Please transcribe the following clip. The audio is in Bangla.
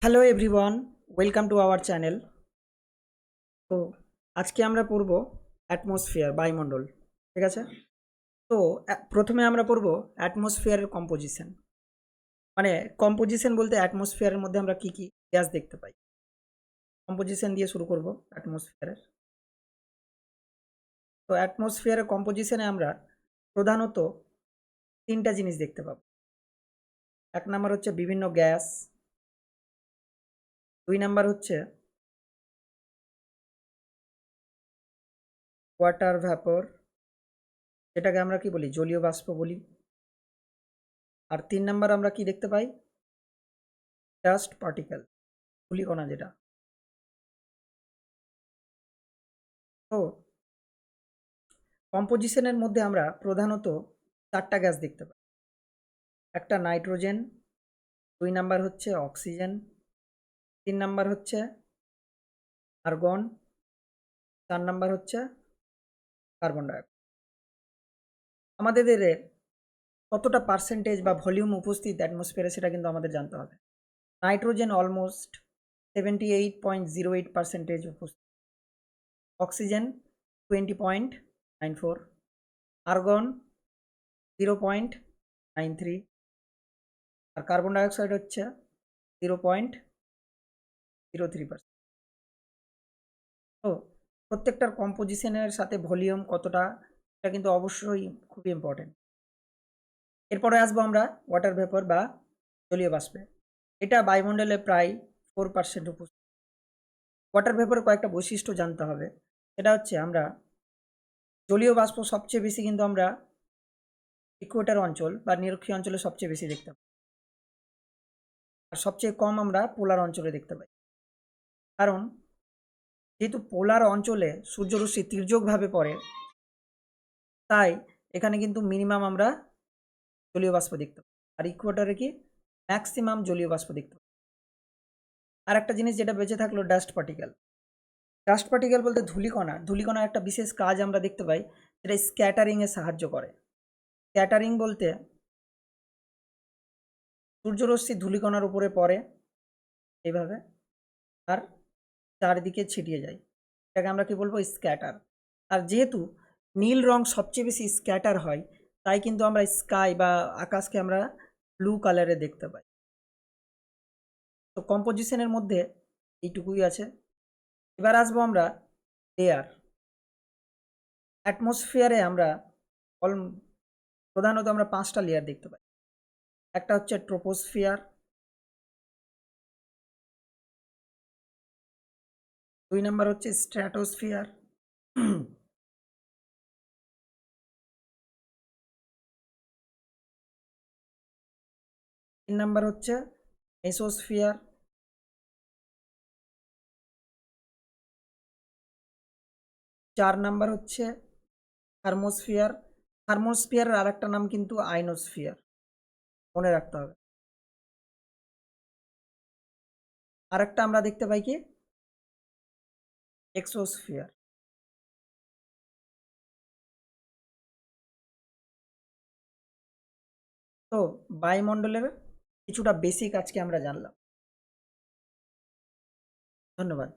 Hello everyone, welcome to our channel. তো আজকে আমরা পড়ব অ্যাটমসফিয়ার, বায়ুমণ্ডল। ঠিক আছে। তো প্রথমে আমরা পড়ব অ্যাটমসফিয়ারের কম্পোজিশন। মানে কম্পোজিশন বলতে অ্যাটমসফিয়ারের মধ্যে আমরা কি কি গ্যাস দেখতে পাই। কম্পোজিশন দিয়ে শুরু করব অ্যাটমসফিয়ারের। তো অ্যাটমসফিয়ারের কম্পোজিশনে আমরা প্রধানত তিনটা জিনিস দেখতে পাবো। এক নাম্বার হচ্ছে বিভিন্ন গ্যাস, দুই নাম্বার হচ্ছে ওয়াটার ভ্যাপর, যেটাকে আমরা কি বলি, জলীয় বাষ্প বলি। আর তিন নাম্বার আমরা কি দেখতে পাই, ডাস্ট পার্টিকেল, ধূলিকণা যেটা। তো কম্পোজিশনের মধ্যে আমরা প্রধানত চারটা গ্যাস দেখতে পাই। একটা নাইট্রোজেন, দুই নাম্বার হচ্ছে অক্সিজেন, তিন নাম্বার হচ্ছে আর্গন, চার নাম্বার হচ্ছে কার্বন ডাইঅক্সাইড। আমাদের এর কতটা পার্সেন্টেজ বা ভলিউম উপস্থিত অ্যাটমসফিয়ারে সেটা কিন্তু আমাদের জানতে হবে। নাইট্রোজেন অলমোস্ট 78.08% উপস্থিত, অক্সিজেন 20.94, আর্গন 0.93, আর কার্বন ডাইঅক্সাইড হচ্ছে 0.03%। তো প্রত্যেকটার কম্পোজিশনের সাথে ভলিউম কতটা, এটা কিন্তু অবশ্যই খুবই ইম্পর্টেন্ট। এরপরে আসবো আমরা ওয়াটার ভেপর বা জলীয় বাষ্পে। এটা বায়ুমণ্ডলে প্রায় 4% উপস্থিত। ওয়াটার ভেপরের কয়েকটা বৈশিষ্ট্য জানতে হবে। সেটা হচ্ছে আমরা জলীয় বাষ্প সবচেয়ে বেশি কিন্তু আমরা ইকুয়েটর অঞ্চল বা নিরক্ষীয় অঞ্চলে সবচেয়ে বেশি দেখতে পাই, আর সবচেয়ে কম আমরা পোলার অঞ্চলে দেখতে পাই। কারণ যেহেতু পোলার অঞ্চলে সূর্যরশ্মি তির্যকভাবে পড়ে, তাই এখানে কিন্তু মিনিমাম আমরা জলীয় বাষ্প দেখতে পাই, আর ইকুয়েটরে কি ম্যাক্সিমাম জলীয় বাষ্প দেখতে পাই। আর একটা জিনিস যেটা বেঁচে থাকলো, ডাস্ট পার্টিকেল। ডাস্ট পার্টিকেল বলতে ধূলিকণা। ধূলিকণার একটা বিশেষ কাজ আমরা দেখতে পাই, যেটা স্ক্যাটারিংয়ে সাহায্য করে। স্ক্যাটারিং বলতে সূর্যরশ্মি ধূলিকণার উপরে পড়ে এইভাবে, আর চারিদিকে ছিটিয়ে যায়, এটাকে আমরা কি বলবো, স্ক্যাটার। আর যেহেতু নীল রং সবচেয়ে বেশি স্ক্যাটার হয়, তাই কিন্তু আমরা স্কাই বা আকাশকে আমরা ব্লু কালারে দেখতে পাই। তো কম্পোজিশনের মধ্যে এইটুকুই আছে। এবার আসবো আমরা লেয়ার। অ্যাটমসফিয়ারে আমরা প্রধানত আমরা পাঁচটা লেয়ার দেখতে পাই। একটা হচ্ছে ট্রোপোস্ফিয়ার, দুই নাম্বার হচ্ছে স্ট্র্যাটোস্ফিয়ার, তিন নাম্বার হচ্ছে মেসোস্ফিয়ার, চার নাম্বার হচ্ছে থার্মোস্ফিয়ার। থার্মোস্ফিয়ারের আর একটা নাম কিন্তু আইনোস্ফিয়ার, মনে রাখতে হবে। আর একটা আমরা দেখতে পাই কি, এক্সোস্ফিয়ার। তো বায়ুমণ্ডলের কিছুটা বেসিক আজকে আমরা জানলাম। ধন্যবাদ।